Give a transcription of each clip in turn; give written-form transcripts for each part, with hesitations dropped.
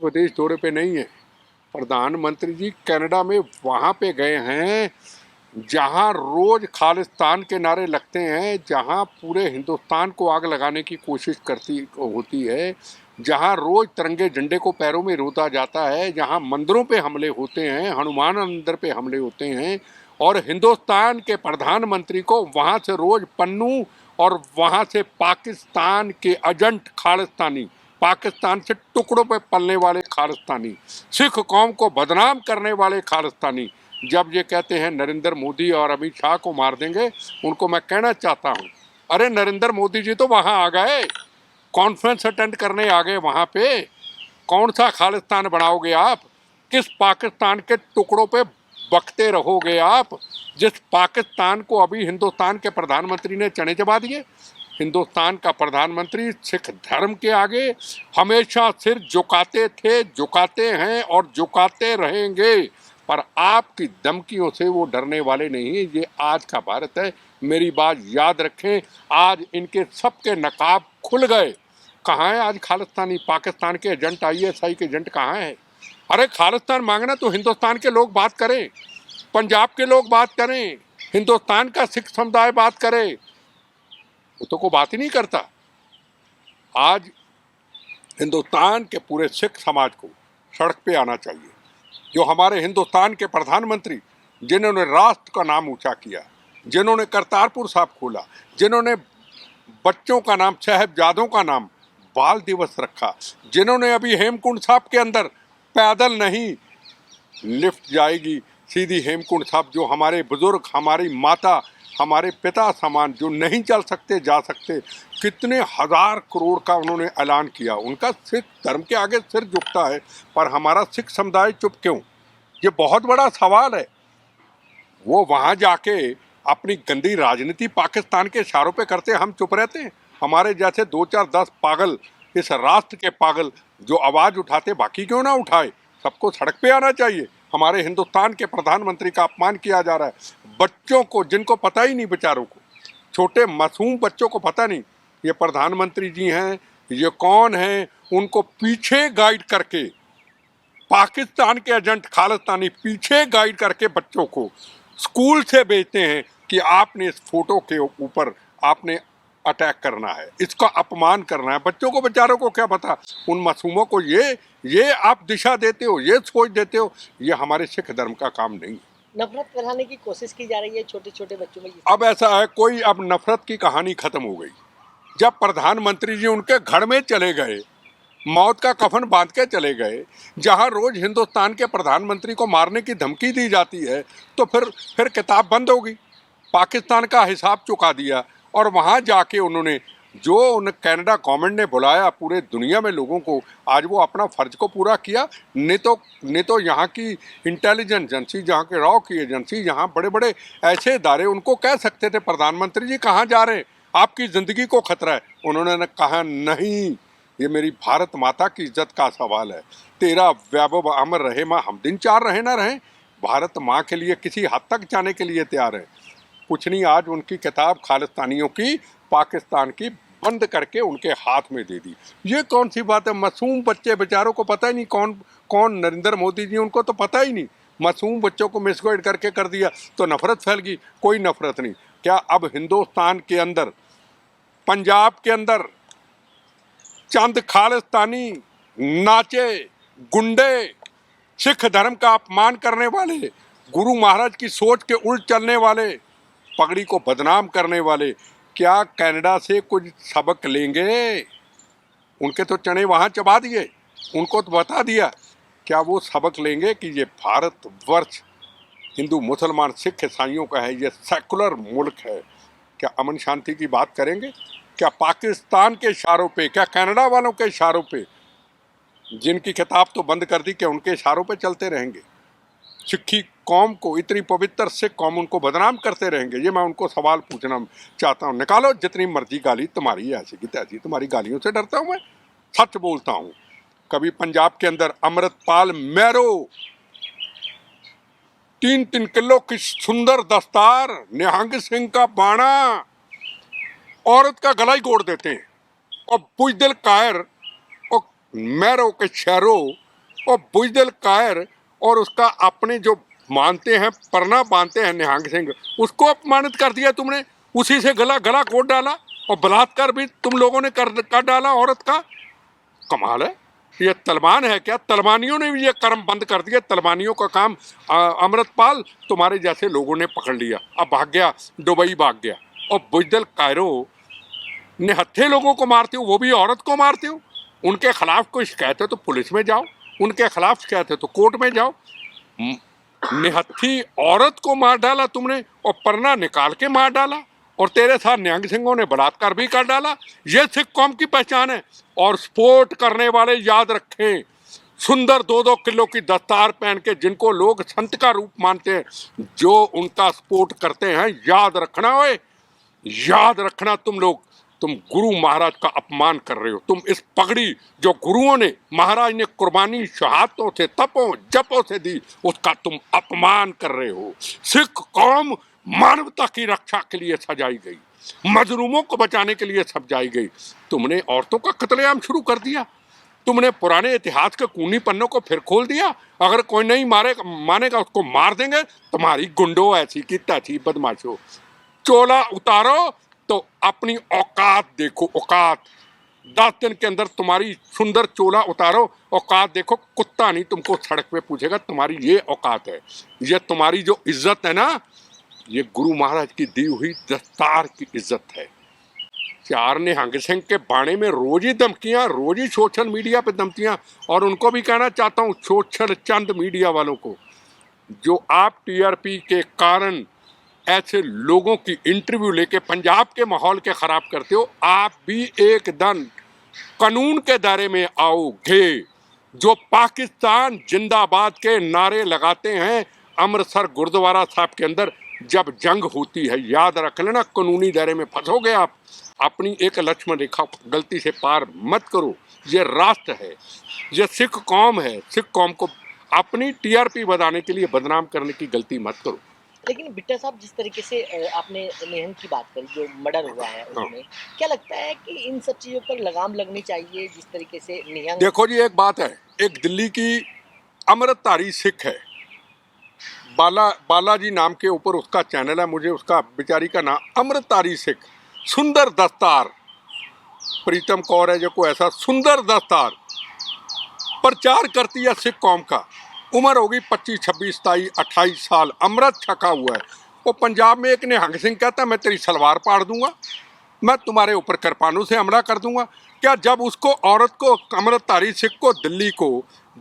विदेश दौरे पे नहीं है। प्रधानमंत्री जी कनाडा में वहाँ पे गए हैं जहाँ रोज खालिस्तान के नारे लगते हैं, जहाँ पूरे हिंदुस्तान को आग लगाने की कोशिश करती होती है, जहाँ रोज तिरंगे झंडे को पैरों में रोता जाता है, जहाँ मंदिरों पे हमले होते हैं, हनुमान मंदिर पे हमले होते हैं, और हिंदुस्तान के प्रधानमंत्री को वहाँ से रोज पन्नू और वहाँ से पाकिस्तान के एजेंट खालिस्तानी, पाकिस्तान से टुकड़ों पे पलने वाले खालिस्तानी, सिख कौम को बदनाम करने वाले खालिस्तानी जब ये कहते हैं नरेंद्र मोदी और अमित शाह को मार देंगे, उनको मैं कहना चाहता हूँ, अरे नरेंद्र मोदी जी तो वहाँ आ गए, कॉन्फ्रेंस अटेंड करने आ गए वहाँ पे। कौन सा खालिस्तान बनाओगे आप? किस पाकिस्तान के टुकड़ों पे बकते रहोगे आप, जिस पाकिस्तान को अभी हिंदुस्तान के प्रधानमंत्री ने चने चबा दिए। हिंदुस्तान का प्रधानमंत्री सिख धर्म के आगे हमेशा सिर झुकाते थे, झुकाते हैं और झुकाते रहेंगे, पर आपकी धमकियों से वो डरने वाले नहीं। ये आज का भारत है, मेरी बात याद रखें। आज इनके सबके नकाब खुल गए। कहाँ है आज खालिस्तानी पाकिस्तान के एजेंट, ISI के एजेंट कहाँ है? अरे खालिस्तान मांगना तो हिंदुस्तान के लोग बात करें, पंजाब के लोग बात करें, हिंदुस्तान का सिख समुदाय बात करे, वो तो कोई बात ही नहीं करता। आज हिंदुस्तान के पूरे सिख समाज को सड़क पे आना चाहिए। जो हमारे हिंदुस्तान के प्रधानमंत्री, जिन्होंने राष्ट्र का नाम ऊंचा किया, जिन्होंने करतारपुर साहब खोला, जिन्होंने बच्चों का नाम, साहिबजादों का नाम बाल दिवस रखा, जिन्होंने अभी हेमकुंड साहब के अंदर पैदल नहीं, लिफ्ट जाएगी सीधी हेमकुंड साहब, जो हमारे बुजुर्ग, हमारी माता, हमारे पिता समान जो नहीं चल सकते जा सकते, कितने हजार करोड़ का उन्होंने ऐलान किया। उनका सिख धर्म के आगे सिर झुकता है, पर हमारा सिख समुदाय चुप क्यों? ये बहुत बड़ा सवाल है। वो वहाँ जाके अपनी गंदी राजनीति पाकिस्तान के इशारों पे करते, हम चुप रहते हैं। हमारे जैसे 2 4 10 पागल, इस राष्ट्र के पागल जो आवाज़ उठाते, बाकी क्यों ना उठाए? सबको सड़क पे आना चाहिए। हमारे हिंदुस्तान के प्रधानमंत्री का अपमान किया जा रहा है। बच्चों को, जिनको पता ही नहीं, बेचारों को, छोटे मासूम बच्चों को पता नहीं ये प्रधानमंत्री जी हैं, ये कौन हैं, उनको पीछे गाइड करके पाकिस्तान के एजेंट खालिस्तानी पीछे गाइड करके बच्चों को स्कूल से भेजते हैं कि आपने इस फोटो के ऊपर आपने अटैक करना है, इसका अपमान करना है। बच्चों को, बेचारों को क्या पता? उन मासूमों को ये आप दिशा देते हो, ये सोच देते हो। ये हमारे सिख धर्म का काम नहीं है। नफरत फैलाने की कोशिश की जा रही है छोटे छोटे बच्चों में। अब ऐसा है, कोई अब नफरत की कहानी खत्म हो गई। जब प्रधानमंत्री जी उनके घर में चले गए, मौत का कफन बांध के चले गए, जहां रोज हिंदुस्तान के प्रधानमंत्री को मारने की धमकी दी जाती है, तो फिर किताब बंद होगी। पाकिस्तान का हिसाब चुका दिया, और वहां जाके उन्होंने जो उन कनाडा गवर्नमेंट ने बुलाया पूरे दुनिया में लोगों को, आज वो अपना फर्ज को पूरा किया। नहीं तो यहाँ की इंटेलिजेंस एजेंसी, यहाँ के रॉ की एजेंसी, यहाँ बड़े बड़े ऐसे इदारे उनको कह सकते थे प्रधानमंत्री जी कहाँ जा रहे हैं, आपकी ज़िंदगी को खतरा है। उन्होंने कहा नहीं, ये मेरी भारत माता की इज्जत का सवाल है, तेरा वैभव अमर रहे, माँ हम दिन चार रहे ना रहे, भारत माँ के लिए किसी हद तक जाने के लिए तैयार है। कुछ नहीं, आज उनकी किताब खालिस्तानियों की, पाकिस्तान की, बंद करके उनके हाथ में दे दी। ये कौन सी बात है? मासूम बच्चे बेचारों को पता ही नहीं कौन नरेंद्र मोदी जी, उनको तो पता ही नहीं। मासूम बच्चों को मिसगाइड करके कर दिया तो नफरत फैल गई। कोई नफरत नहीं। क्या अब हिंदुस्तान के अंदर, पंजाब के अंदर चंद खालिस्तानी नाचे, गुंडे, सिख धर्म का अपमान करने वाले, गुरु महाराज की सोच के उल्ट चलने वाले, पगड़ी को बदनाम करने वाले, क्या कनाडा से कुछ सबक लेंगे? उनके तो चने वहाँ चबा दिए, उनको तो बता दिया। क्या वो सबक लेंगे कि ये भारतवर्ष हिंदू मुसलमान सिख ईसाइयों का है, ये सेकुलर मुल्क है? क्या अमन शांति की बात करेंगे? क्या पाकिस्तान के इशारों पे, क्या कनाडा वालों के इशारों पे, जिनकी किताब तो बंद कर दी, क्या उनके इशारों पे चलते रहेंगे? सिक्खी कौम को, इतनी पवित्र सिख कौम, उनको बदनाम करते रहेंगे? ये मैं उनको सवाल पूछना चाहता हूँ। निकालो जितनी मर्जी गाली, तुम्हारी ऐसी की तैसी, तुम्हारी गालियों से डरता हूँ मैं? सच बोलता हूँ। कभी पंजाब के अंदर अमृतपाल मैरो 3 3 किलो की सुंदर दस्तार, निहंग सिंह का बाणा, औरत का गला ही गोड़ देते हैं। और बुजदिल कायर और मैरो के शहरों और बुजदिल कायर और उसका अपने जो मानते हैं परना बांधते हैं निहंग सिंह, उसको अपमानित कर दिया तुमने, उसी से गला गला कोट डाला और बलात्कार भी तुम लोगों ने कर डाला औरत का। कमाल है। ये तलवान है क्या? तलवानियों ने भी ये कर्म बंद कर दिया। तलवानियों का काम अमृतपाल तुम्हारे जैसे लोगों ने पकड़ लिया, अब भाग गया, दुबई भाग गया। और बुजदिल कायरो निहत्थे लोगों को मारते हो, वो भी औरत को मारते हो। उनके खिलाफ कोई शिकायत है तो पुलिस में जाओ, उनके खिलाफ शिकायत है तो कोर्ट में जाओ। निहत्थी औरत को मार डाला तुमने और परना निकाल के मार डाला, और तेरे साथ निहंग सिंहों ने बलात्कार भी कर डाला। ये सिख कौम की पहचान है। और स्पोर्ट करने वाले याद रखें, सुंदर 2-2 किलो की दस्तार पहन के जिनको लोग संत का रूप मानते हैं, जो उनका सपोर्ट करते हैं, याद रखना ओए, याद रखना तुम लोग, तुम गुरु महाराज का अपमान कर रहे हो। तुम इस पगड़ी जो गुरुओं ने, महाराज ने कुर्बानी शहादतों से, तपों जपों से दी, उसका तुम अपमान कर रहे हो। सिख कौम मानवता की रक्षा के लिए सजाई गई, मजलूमों को बचाने के लिए सजाई गई। तुमने औरतों का कत्लेआम शुरू कर दिया। तुमने पुराने इतिहास के खूनी पन्नों को फिर खोल दिया। अगर कोई नहीं मानेगा उसको मार देंगे। तुम्हारी गुंडो ऐसी की तैसी बदमाशो। चोला उतारो तो अपनी औकात देखो, औकात। 10 दिन के अंदर तुम्हारी सुंदर चोला उतारो, औकात देखो। कुत्ता नहीं तुमको सड़क पे पूछेगा, तुम्हारी ये औकात है। ये तुम्हारी जो इज्जत है ना, ये गुरु महाराज की दी हुई दस्तार की इज्जत है। 4 निहंग सिंह के बाणे में रोज ही धमकियां, रोज ही सोशल मीडिया पे धमकियां। और उनको भी कहना चाहता हूँ, सोशल चंद मीडिया वालों को, जो आप टीआरपी के कारण ऐसे लोगों की इंटरव्यू लेके पंजाब के माहौल के खराब करते हो, आप भी एक दिन कानून के दायरे में आओगे। जो पाकिस्तान जिंदाबाद के नारे लगाते हैं अमृतसर गुरुद्वारा साहब के अंदर जब जंग होती है, याद रख लेना, कानूनी दायरे में फंसोगे आप। अपनी एक लक्ष्मण रेखा गलती से पार मत करो। ये राष्ट्र है, ये सिख कौम है। सिख कौम को अपनी टीआरपी बनाने के लिए बदनाम करने की गलती मत करो। लेकिन बिट्टा साहब, जिस तरीके से आपने निहंग की बात करी, जो मर्डर हुआ है उसमें, क्या लगता है कि इन सब चीजों पर लगाम लगनी चाहिए? जिस तरीके से निहंग, देखो जी, एक बात है, एक दिल्ली की अमृतधारी सिख है, बालाजी नाम के ऊपर उसका चैनल है, मुझे उसका बेचारी का नाम अमृतधारी सिख, सुंदर दस्तार, प्रीतम कौर है जो को ऐसा सुंदर दस्तार प्रचार करती है सिख कौम का। उम्र होगी 25, 26, 27, 28 साल, अमृत छका हुआ है। वो पंजाब में एक निहंग सिंह कहता है मैं तेरी सलवार पाड़ दूंगा, मैं तुम्हारे ऊपर कृपाणु से हमला कर दूंगा। क्या जब उसको औरत को, अमृतधारी सिख को, दिल्ली को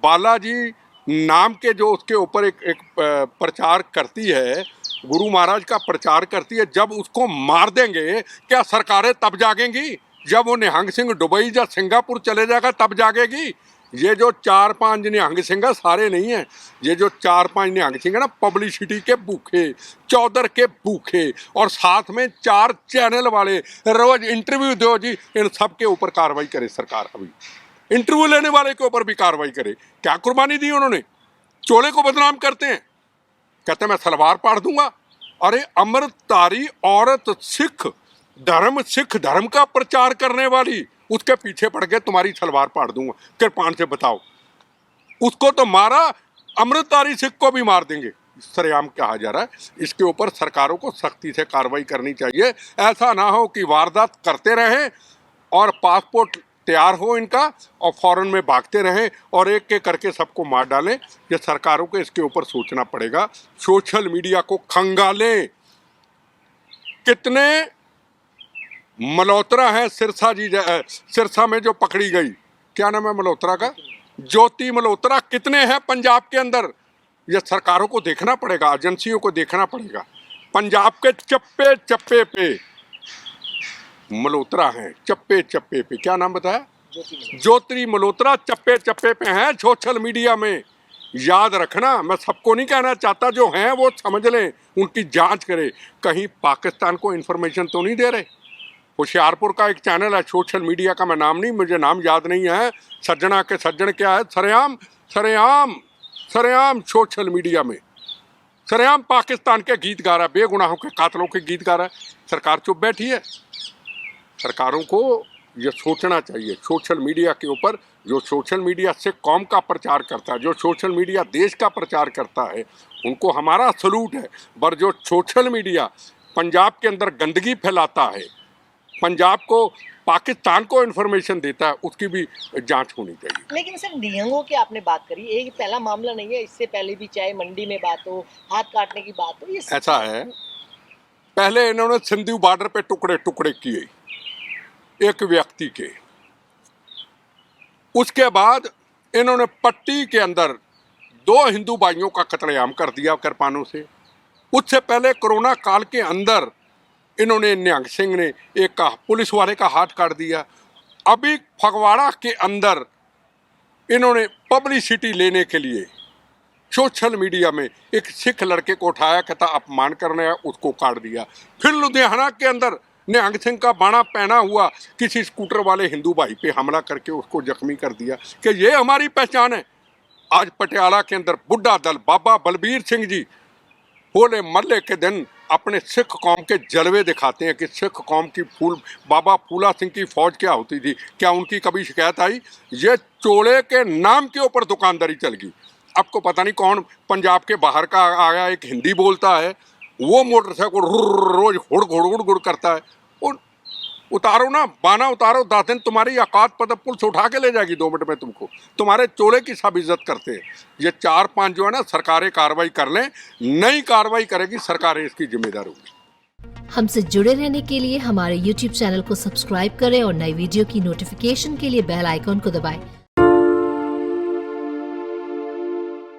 बालाजी नाम के जो उसके ऊपर एक प्रचार करती है, गुरु महाराज का प्रचार करती है, जब उसको मार देंगे क्या सरकारें तब जागेंगी? जब वो निहंग सिंह दुबई या सिंगापुर चले जाएगा तब जागेगी। ये जो 4-5 निहंग सिंह सारे नहीं है, ये जो 4-5 निहंग सिंह है ना, पब्लिसिटी के भूखे, चौधर के भूखे, और साथ में 4 चैनल वाले, रोज इंटरव्यू दो जी, इन सब के ऊपर कार्रवाई करे सरकार। अभी इंटरव्यू लेने वाले के ऊपर भी कार्रवाई करे। क्या कुर्बानी दी उन्होंने? चोले को बदनाम करते हैं, कहते हैं मैं सलवार पाड़ दूंगा। अरे अमृतधारी औरत, सिख धर्म का प्रचार करने वाली, उसके पीछे पड़ के तुम्हारी सलवार पाड़ दूंगा, कृपाण से बताओ। उसको तो मारा, अमृतधारी सिख को भी मार देंगे। सरेआम कहा जा रहा है। इसके ऊपर सरकारों को सख्ती से कार्रवाई करनी चाहिए। ऐसा ना हो कि वारदात करते रहें और पासपोर्ट तैयार हो इनका और फौरन में भागते रहें और एक एक करके सबको मार डालें। ये सरकारों को इसके ऊपर सोचना पड़ेगा। सोशल मीडिया को खंगालें। कितने मल्होत्रा है सिरसा में जो पकड़ी गई, क्या नाम है मल्होत्रा का? ज्योति मल्होत्रा। कितने हैं पंजाब के अंदर? यह सरकारों को देखना पड़ेगा, एजेंसियों को देखना पड़ेगा। पंजाब के चप्पे चप्पे पे मल्होत्रा हैं, चप्पे चप्पे पे। क्या नाम बताया? ज्योति मल्होत्रा चप्पे चप्पे पे हैं सोशल मीडिया में। याद रखना, मैं सबको नहीं कहना चाहता, जो हैं वो समझ लें, उनकी जांच करें, कहीं पाकिस्तान को इन्फॉर्मेशन तो नहीं दे रहे। होशियारपुर का एक चैनल है सोशल मीडिया का, मैं नाम नहीं, मुझे नाम याद नहीं है, सज्जना के सज्जन क्या है, सरेआम सरेआम सरेआम सोशल मीडिया में सरेआम पाकिस्तान के गीत गा रहा है, बेगुनाहों के कातलों के गीत गा रहा है। सरकार चुप बैठी है। सरकारों को ये सोचना चाहिए। सोशल मीडिया के ऊपर, जो सोशल मीडिया से कौम का प्रचार करता है, जो सोशल मीडिया देश का प्रचार करता है, उनको हमारा सलूट है। पर जो सोशल मीडिया पंजाब के अंदर गंदगी फैलाता है, पंजाब को, पाकिस्तान को इन्फॉर्मेशन देता है, उसकी भी जांच होनी चाहिए। लेकिन सर निहंगों की आपने बात करी, एक पहला मामला नहीं है, इससे पहले भी चाहे मंडी में बात हो, हाथ काटने की बात हो, ये ऐसा है, पहले इन्होंने सिंधु बॉर्डर पे टुकड़े टुकड़े किए एक व्यक्ति के, उसके बाद इन्होंने पट्टी के अंदर 2 हिंदू भाइयों का कत्लेआम कर दिया किरपानों से। उससे पहले कोरोना काल के अंदर इन्होंने निहंग सिंह ने एक का पुलिस वाले का हाथ काट दिया। अभी फगवाड़ा के अंदर इन्होंने पब्लिसिटी लेने के लिए सोशल मीडिया में एक सिख लड़के को उठाया, कहता अपमान करने आया, उसको काट दिया। फिर लुधियाना के अंदर निहंग सिंह का बाणा पहना हुआ किसी स्कूटर वाले हिंदू भाई पे हमला करके उसको जख्मी कर दिया कि ये हमारी पहचान है। आज पटियाला के अंदर बुढ़ा दल बाबा बलबीर सिंह जी होले महल्ले के दिन अपने सिख कौम के जलवे दिखाते हैं कि सिख कौम की बाबा फूला सिंह की फौज क्या होती थी। क्या उनकी कभी शिकायत आई? ये चोले के नाम के ऊपर दुकानदारी चल गई। आपको पता नहीं कौन पंजाब के बाहर का आया एक हिंदी बोलता है, वो मोटरसाइकिल रोज हुड़ करता है। उतारो ना, बाना उतारो, 10 दिन तुम्हारी औकात पता पुलिस उठा के ले जाएगी 2 मिनट में तुमको। तुम्हारे चोले की सब इज्जत करते हैं। ये 4-5 जो है ना, सरकारें कार्रवाई कर लें, नई कार्रवाई करेगी सरकारें, इसकी जिम्मेदार होगी। हमसे जुड़े रहने के लिए हमारे YouTube चैनल को सब्सक्राइब करें और नई वीडियो की नोटिफिकेशन के लिए बेल आइकॉन को दबाएं।